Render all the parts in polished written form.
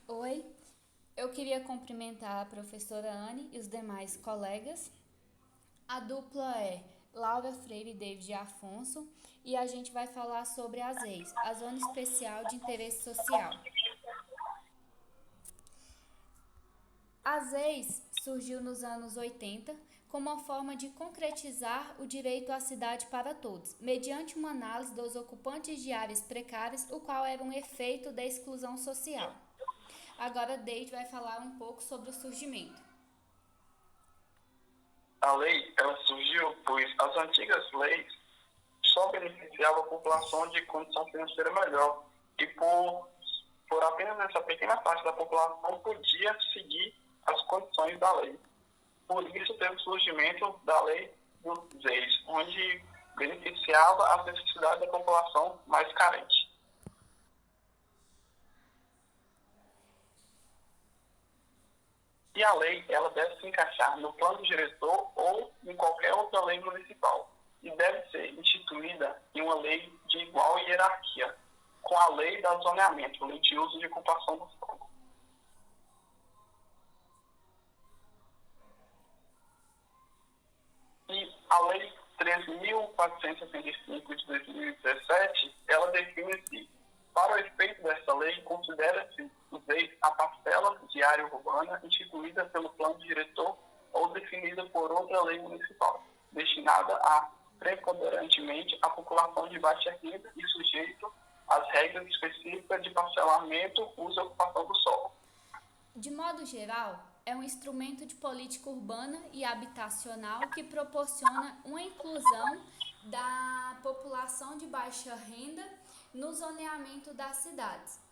Oi, eu queria cumprimentar a professora Anne e os demais colegas. A dupla é Laura Freire e David Afonso e a gente vai falar sobre as EIs, a Zona Especial de Interesse Social. As EIs surgiu nos anos 80 como uma forma de concretizar o direito à cidade para todos, mediante uma análise dos ocupantes de áreas precárias, o qual era um efeito da exclusão social. Agora, David vai falar um pouco sobre o surgimento. A lei ela surgiu pois as antigas leis só beneficiavam a população de condição financeira melhor e por apenas essa pequena parte da população podia seguir as condições da lei. Por isso teve o surgimento da lei dos ex, onde beneficiava as necessidades da população mais carente. E a lei ela deve se encaixar no plano diretor ou em qualquer outra lei municipal e deve ser instituída em uma lei de igual hierarquia com a lei da zoneamento, lei de uso de ocupação do solo. E a lei 13.465 de 2017, ela define-se, para o efeito dessa lei, considera-se a parcela de área urbana instituída pelo plano diretor ou definida por outra lei municipal, destinada a preponderantemente à população de baixa renda e sujeito às regras específicas de parcelamento, uso e ocupação do solo. De modo geral, é um instrumento de política urbana e habitacional que proporciona uma inclusão da população de baixa renda no zoneamento das cidades.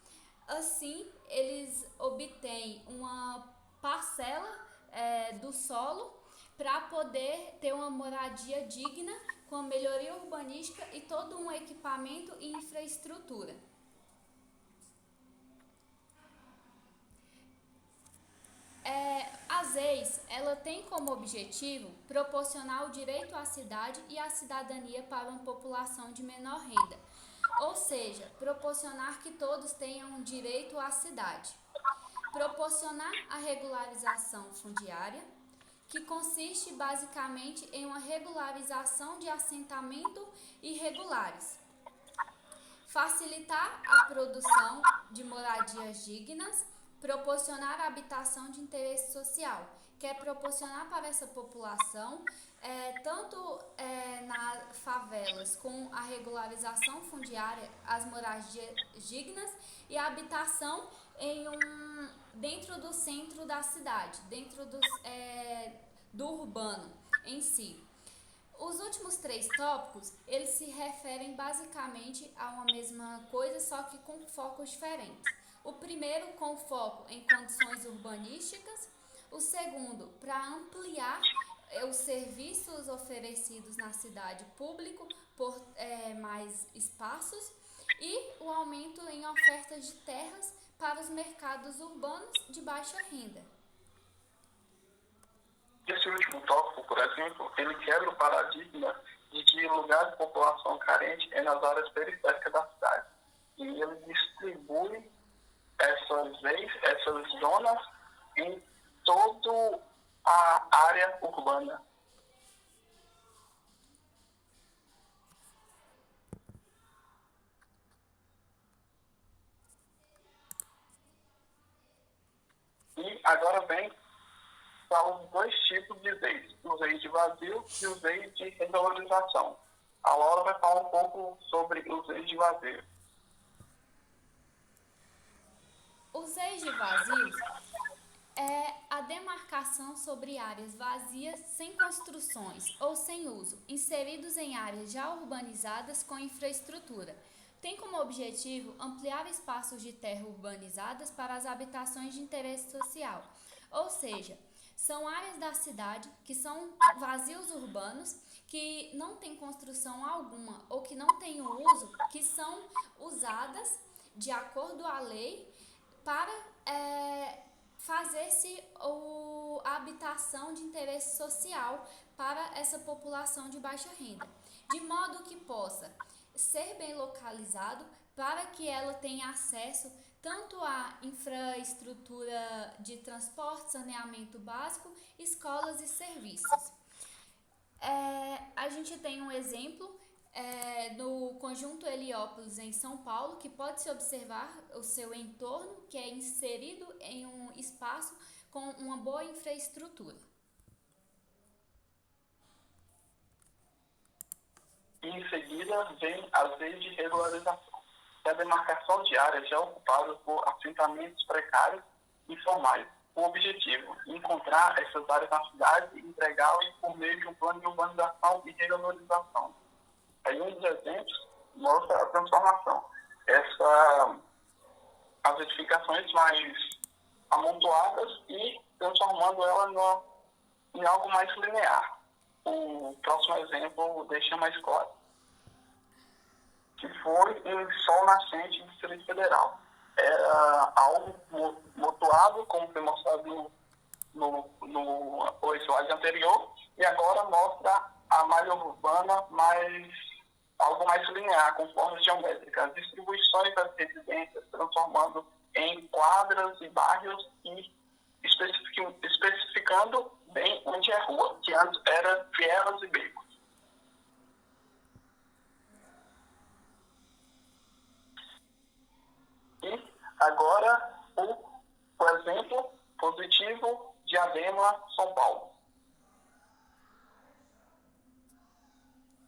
Assim, eles obtêm uma parcela do solo para poder ter uma moradia digna, com a melhoria urbanística e todo um equipamento e infraestrutura. A ZEIS, ela tem como objetivo proporcionar o direito à cidade e à cidadania para uma população de menor renda, ou seja, proporcionar que todos tenham direito à cidade. Proporcionar a regularização fundiária, que consiste basicamente em uma regularização de assentamento irregulares. Facilitar a produção de moradias dignas, proporcionar a habitação de interesse social, que é proporcionar para essa população, tanto nas favelas, com a regularização fundiária, as moradias dignas e a habitação dentro do centro da cidade, dentro do urbano em si. Os últimos três tópicos, eles se referem basicamente a uma mesma coisa, só que com focos diferentes. O primeiro com foco em condições urbanísticas, o segundo para ampliar os serviços oferecidos na cidade público por mais espaços e o aumento em ofertas de terras para os mercados urbanos de baixa renda. Esse último tópico, por exemplo, ele quebra o paradigma de que o lugar de população carente é nas áreas periféricas da cidade. E ele distribui essas zonas em toda a área urbana. E agora vem para os dois tipos de leis, os leis de vazio e os leis de revalorização. A Laura vai falar um pouco sobre os leis de vazio. Os ex de vazios é a demarcação sobre áreas vazias sem construções ou sem uso, inseridos em áreas já urbanizadas com infraestrutura. Tem como objetivo ampliar espaços de terra urbanizadas para as habitações de interesse social, ou seja, são áreas da cidade que são vazios urbanos, que não têm construção alguma ou que não têm uso, que são usadas de acordo à lei para fazer-se a habitação de interesse social para essa população de baixa renda, de modo que possa ser bem localizado para que ela tenha acesso tanto a infraestrutura de transporte, saneamento básico, escolas e serviços. A gente tem um exemplo no conjunto Heliópolis, em São Paulo, que pode-se observar o seu entorno, que é inserido em um espaço com uma boa infraestrutura. E em seguida vem as leis de regularização, que é a demarcação de áreas já ocupadas por assentamentos precários e informais. O objetivo, encontrar essas áreas na cidade e entregá-las por meio de um plano de urbanização e regularização. Aí um dos exemplos mostra a transformação. As edificações mais amontoadas e transformando ela em algo mais linear. O próximo exemplo deixa mais claro, que foi em Sol Nascente do Distrito Federal. Era algo motuado, como foi mostrado no slide anterior, e agora mostra a malha urbana algo mais linear, com formas geométricas, as distribuições das residências transformando em quadras e bairros e especificando bem onde é rua, que antes era vielas e becos. E agora o exemplo positivo de Diadema, São Paulo.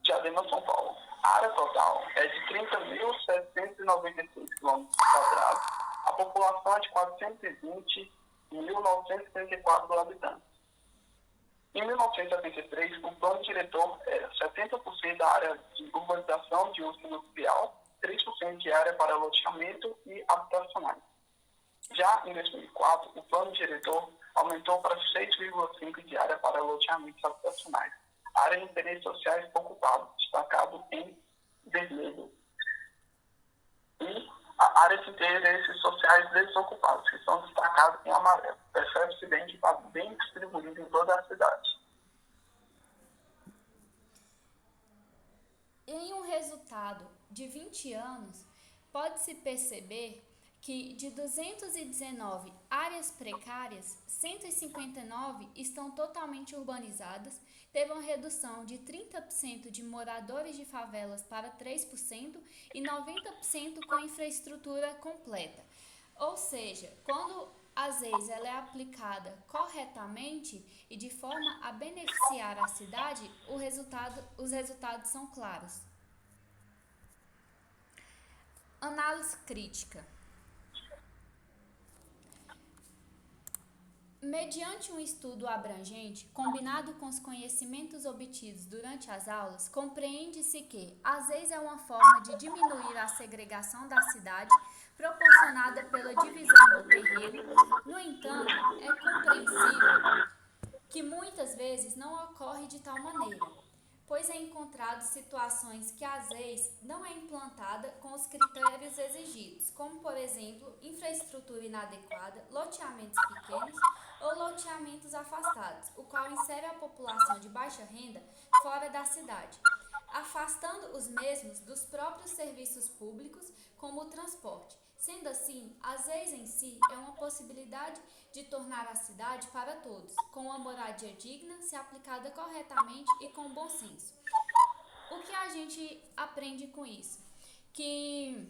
Diadema, São Paulo. A área total é de 30.796 km². A população é de 420.934 habitantes. Em 1973, o plano diretor era 70% da área de urbanização de uso industrial, 3% de área para loteamento e habitacionais. Já em 2004, o plano diretor aumentou para 6,5% de área para loteamentos habitacionais. Área de interesses sociais ocupados, destacado em vermelho. E a área de interesses sociais desocupados, que são destacados em amarelo. Percebe-se bem que está bem distribuído em toda a cidade. Em um resultado de 20 anos, pode-se perceber que de 219 áreas precárias, 159 estão totalmente urbanizadas, teve uma redução de 30% de moradores de favelas para 3% e 90% com infraestrutura completa. Ou seja, quando às vezes ela é aplicada corretamente e de forma a beneficiar a cidade, os resultados são claros. Análise crítica. Mediante um estudo abrangente, combinado com os conhecimentos obtidos durante as aulas, compreende-se que às vezes é uma forma de diminuir a segregação da cidade proporcionada pela divisão do terreno. No entanto, é compreensível que muitas vezes não ocorre de tal maneira, pois é encontrado situações que às vezes não é implantada com os critérios exigidos, como por exemplo, infraestrutura inadequada, loteamentos pequenos ou loteamentos afastados, o qual insere a população de baixa renda fora da cidade, afastando os mesmos dos próprios serviços públicos, como o transporte. Sendo assim, às vezes em si é uma possibilidade de tornar a cidade para todos, com uma moradia digna, se aplicada corretamente e com bom senso. O que a gente aprende com isso? Que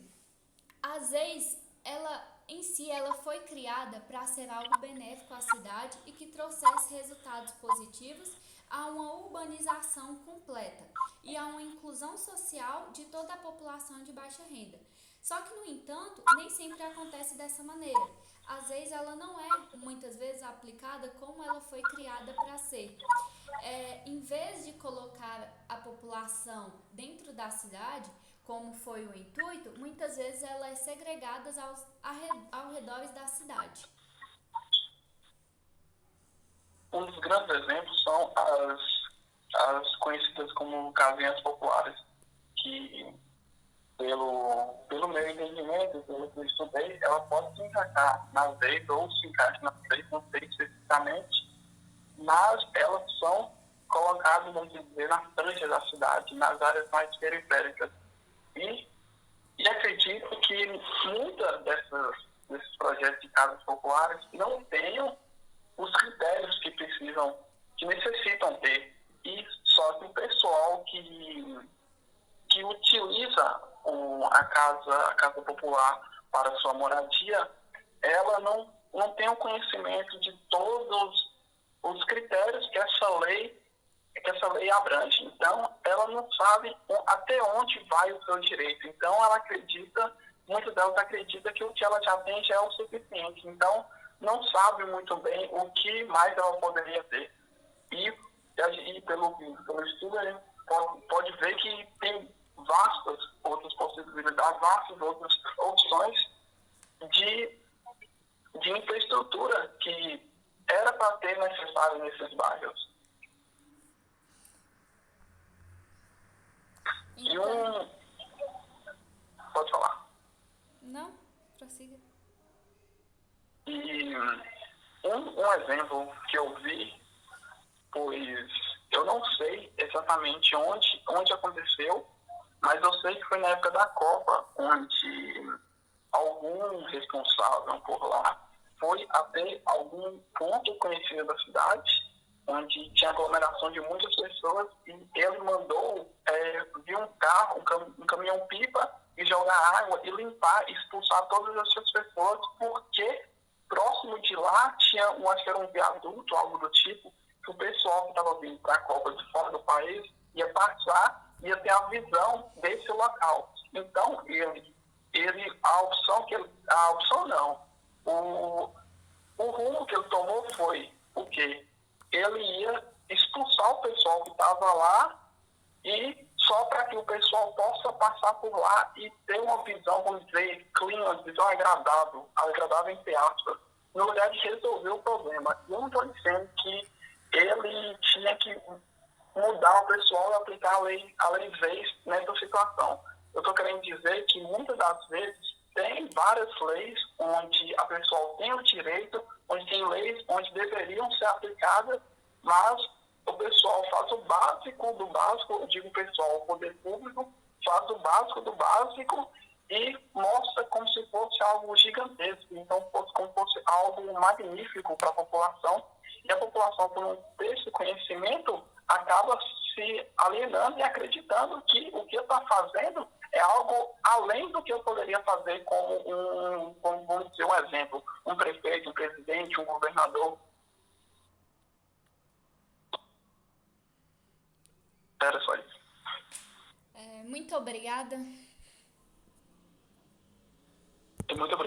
às vezes ela em si ela foi criada para ser algo benéfico à cidade e que trouxesse resultados positivos a uma urbanização completa e a uma inclusão social de toda a população de baixa renda. Só que, no entanto, nem sempre acontece dessa maneira. Às vezes ela não é, muitas vezes, aplicada como ela foi criada para ser. Em vez de colocar a população dentro da cidade, como foi o intuito, muitas vezes ela é segregada ao redor da cidade. Um dos grandes exemplos são as conhecidas como casinhas populares, que pelo meu entendimento, pelo que eu estudei, ela pode se encaixar nas leis ou se encaixa nas leis, não sei especificamente, mas elas são colocadas, vamos dizer, na franja da cidade, nas áreas mais periféricas. E acredito que muitas desses projetos de casas populares não tenham os critérios que necessitam ter. E só que o pessoal que utiliza a casa popular para sua moradia, ela não tem o conhecimento de todos os critérios que essa lei abrange. Então, ela não sabe até onde vai o seu direito. Então, muitas delas acreditam que o que ela já tem já é o suficiente. Então, não sabe muito bem o que mais ela poderia ter. E pelo estudo, a gente pode ver que tem vastas outras possibilidades, vastas outras opções de infraestrutura que era para ter necessário nesses bairros. Então, Pode falar. não, prossiga. E um exemplo que eu vi, pois eu não sei exatamente onde aconteceu, mas eu sei que foi na época da Copa, onde algum responsável por lá foi até algum ponto conhecido da cidade, onde tinha aglomeração de muitas pessoas, e ele mandou vir um carro, um caminhão-pipa, e jogar água e limpar, expulsar todas essas pessoas, porque próximo de lá tinha, acho que era um viaduto, algo do tipo, que o pessoal que estava vindo para a Copa de fora do país ia passar, ia ter a visão desse local. Então, o rumo que ele tomou foi o quê? Ele ia expulsar o pessoal que estava lá, e só para que o pessoal possa passar por lá e ter uma visão, vamos dizer, clean, uma visão agradável entre aspas, no lugar de resolver o problema. Eu não estou dizendo que ele tinha que mudar o pessoal e aplicar a lei Reis nessa situação. Eu estou querendo dizer que muitas das vezes tem várias leis onde a pessoa tem o direito, onde tem leis onde deveriam ser aplicadas, mas o pessoal faz o básico do básico, eu digo pessoal, o poder público faz o básico do básico e mostra como se fosse algo gigantesco, então como se fosse algo magnífico para a população, e a população, por não ter esse conhecimento, acaba se alienando e acreditando que o que está fazendo é algo além do que eu poderia fazer como vamos dizer, um exemplo, um prefeito, um presidente, um governador. Era só isso. Muito obrigada. Muito obrigado.